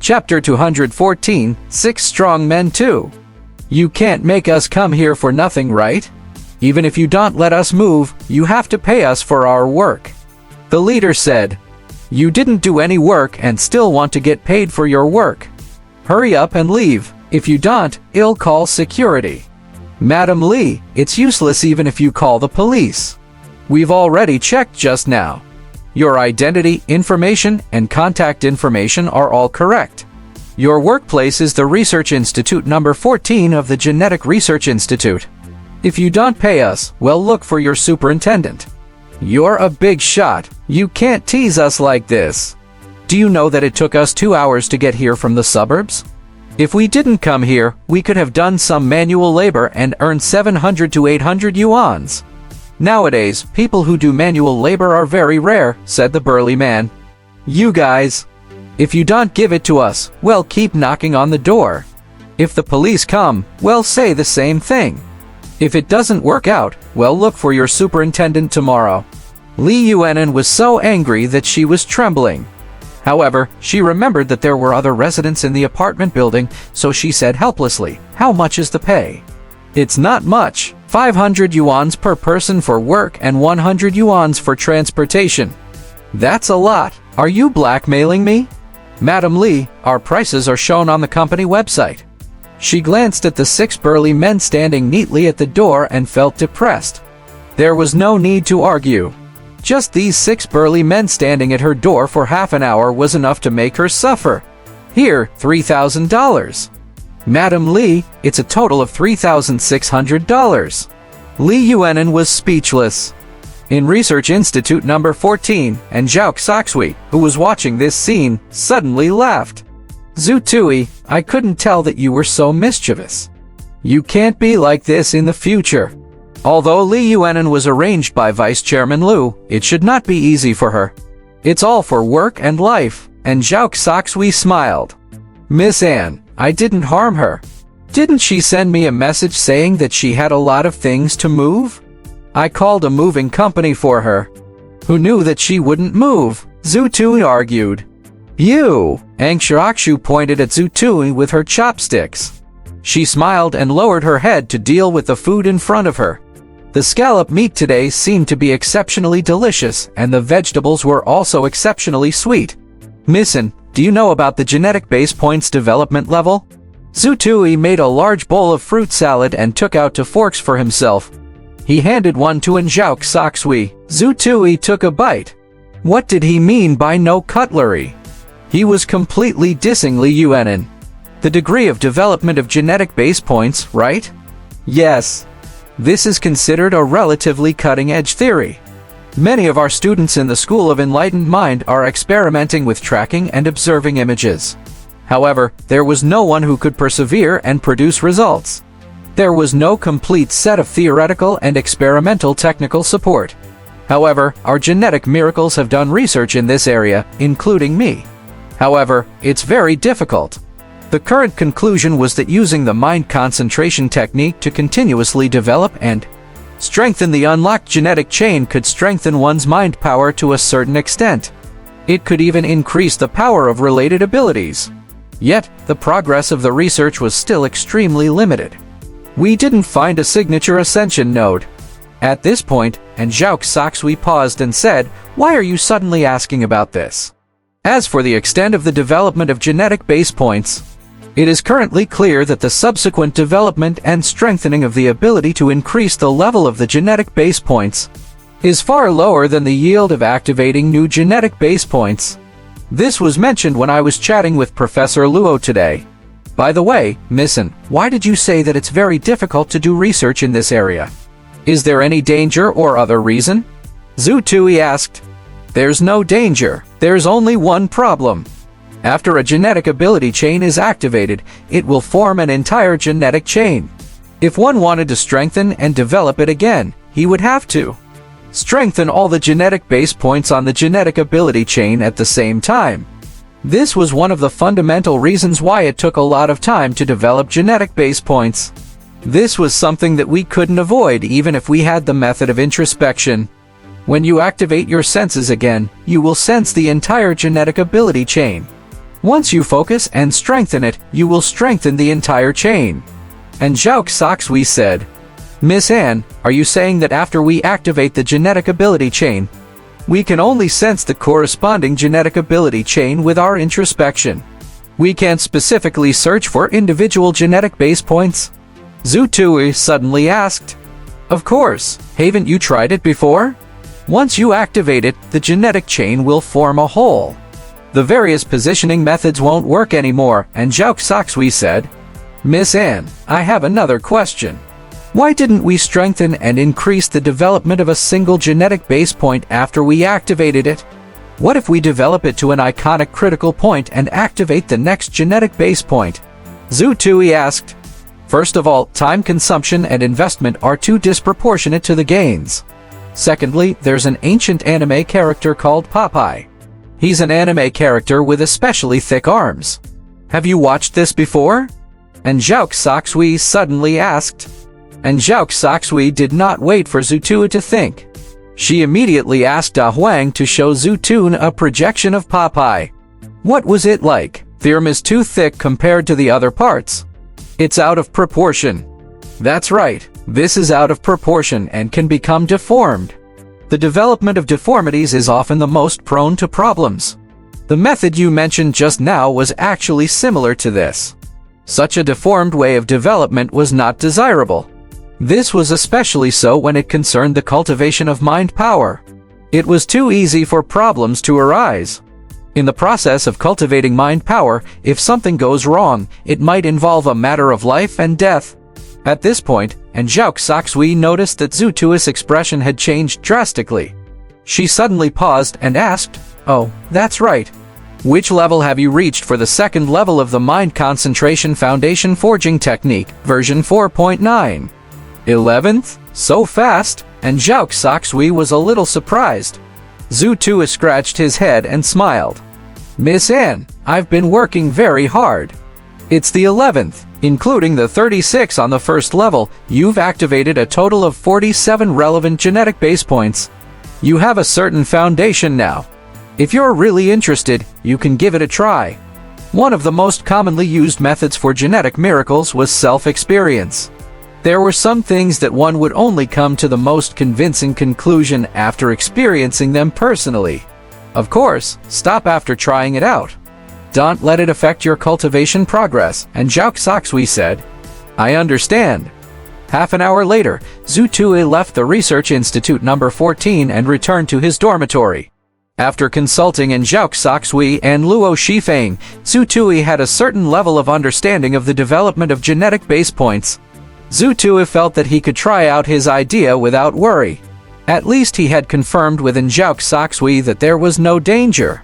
Chapter 214, 6 Strong Men Too. You can't make us come here for nothing, right? Even if you don't let us move, you have to pay us for our work. The leader said, "You didn't do any work and still want to get paid for your work. Hurry up and leave. If you don't, I'll call security." "Madam Lee, it's useless even if you call the police. We've already checked just now. Your identity, information, and contact information are all correct. Your workplace is the Research Institute number 14 of the Genetic Research Institute. If you don't pay us, we'll look for your superintendent. You're a big shot. You can't tease us like this. Do you know that it took us 2 hours to get here from the suburbs? If we didn't come here, we could have done some manual labor and earned 700 to 800 yuans. Nowadays, people who do manual labor are very rare," said the burly man. "You guys, if you don't give it to us, we'll keep knocking on the door. If the police come, we'll say the same thing. If it doesn't work out, we'll look for your superintendent tomorrow." Li Yuanan was so angry that she was trembling. However, she remembered that there were other residents in the apartment building, so she said helplessly, "How much is the pay?" "It's not much. 500 yuans per person for work and 100 yuans for transportation." "That's a lot. Are you blackmailing me?" "Madam Lee, our prices are shown on the company website." She glanced at the 6 burly men standing neatly at the door and felt depressed. There was no need to argue. Just these 6 burly men standing at her door for half an hour was enough to make her suffer. "Here, $3,000. "Madam Lee, it's a total of $3,600. Li Yuanan was speechless. In Research Institute number 14, and Zhao Saxui, who was watching this scene, suddenly laughed. "Zhu Tui, I couldn't tell that you were so mischievous. You can't be like this in the future." Although Li Yuanan was arranged by Vice Chairman Liu, it should not be easy for her. It's all for work and life, and Zhao Saxui smiled. "Miss Anne, I didn't harm her. Didn't she send me a message saying that she had a lot of things to move? I called a moving company for her." "Who knew that she wouldn't move?" Zhu Tui argued. "You!" Ang Xiaoxu pointed at Zhu Tui with her chopsticks. She smiled and lowered her head to deal with the food in front of her. The scallop meat today seemed to be exceptionally delicious, and the vegetables were also exceptionally sweet. "Missin, do you know about the genetic base points development level?" Zhu Tui made a large bowl of fruit salad and took out 2 forks for himself. He handed one to Zhao Saxui. Zhu Tui took a bite. What did he mean by no cutlery? He was completely dissing Li Yuanan. The degree of development of genetic base points, right? Yes. This is considered a relatively cutting-edge theory. Many of our students in the School of Enlightened Mind are experimenting with tracking and observing images. However, there was no one who could persevere and produce results. There was no complete set of theoretical and experimental technical support. However, our genetic miracles have done research in this area, including me. However, it's very difficult. The current conclusion was that using the mind concentration technique to continuously develop and strengthen the unlocked genetic chain could strengthen one's mind power to a certain extent. It could even increase the power of related abilities. Yet, the progress of the research was still extremely limited. We didn't find a signature ascension node. At this point, Zhao Saxui paused and said, "Why are you suddenly asking about this?" As for the extent of the development of genetic base points, it is currently clear that the subsequent development and strengthening of the ability to increase the level of the genetic base points is far lower than the yield of activating new genetic base points. This was mentioned when I was chatting with Professor Luo today. By the way, Missin, why did you say that it's very difficult to do research in this area? Is there any danger or other reason? Zhu Tui asked. There's no danger. There's only one problem. After a genetic ability chain is activated, it will form an entire genetic chain. If one wanted to strengthen and develop it again, he would have to strengthen all the genetic base points on the genetic ability chain at the same time. This was one of the fundamental reasons why it took a lot of time to develop genetic base points. This was something that we couldn't avoid even if we had the method of introspection. When you activate your senses again, you will sense the entire genetic ability chain. Once you focus and strengthen it, you will strengthen the entire chain. And Zhao Xoxui said, Miss Anne, are you saying that after we activate the genetic ability chain, we can only sense the corresponding genetic ability chain with our introspection? We can't specifically search for individual genetic base points? Zhu Tui suddenly asked. Of course, haven't you tried it before? Once you activate it, the genetic chain will form a whole. The various positioning methods won't work anymore, and Zhao Xoxui said, Miss Anne, I have another question. Why didn't we strengthen and increase the development of a single genetic base point after we activated it? What if we develop it to an iconic critical point and activate the next genetic base point? Zhu Tui asked. First of all, time consumption and investment are too disproportionate to the gains. Secondly, there's an ancient anime character called Popeye. He's an anime character with especially thick arms. Have you watched this before? And Zhao Xoxui suddenly asked. And Zhao Xoxui did not wait for Zhu Tui to think. She immediately asked Da Huang to show Zhu Tui a projection of Popeye. What was it like? The arm is too thick compared to the other parts. It's out of proportion. That's right, this is out of proportion and can become deformed. The development of deformities is often the most prone to problems. The method you mentioned just now was actually similar to this. Such a deformed way of development was not desirable. This was especially so when it concerned the cultivation of mind power. It was too easy for problems to arise. In the process of cultivating mind power, if something goes wrong, it might involve a matter of life and death. At this point, and Zhao Xoxui noticed that Zhu Tui's expression had changed drastically. She suddenly paused and asked, Oh, that's right. Which level have you reached for the second level of the Mind Concentration Foundation Forging Technique, version 4.9? 11th? So fast? And Zhao Xoxui was a little surprised. Zhu Tui scratched his head and smiled. Miss Anne, I've been working very hard. It's the 11th, including the 36 on the first level. You've activated a total of 47 relevant genetic base points. You have a certain foundation now. If you're really interested, you can give it a try. One of the most commonly used methods for genetic miracles was self-experience. There were some things that one would only come to the most convincing conclusion after experiencing them personally. Of course, stop after trying it out. Don't let it affect your cultivation progress, and Zhao Xoxui said, I understand. Half an hour later, Zhu Tui left the Research Institute number 14 and returned to his dormitory. After consulting in Zhao Xoxui and Luo Shifeng, Zhu Tui had a certain level of understanding of the development of genetic base points. Zhu Tui felt that he could try out his idea without worry. At least he had confirmed within Zhao Xoxui that there was no danger.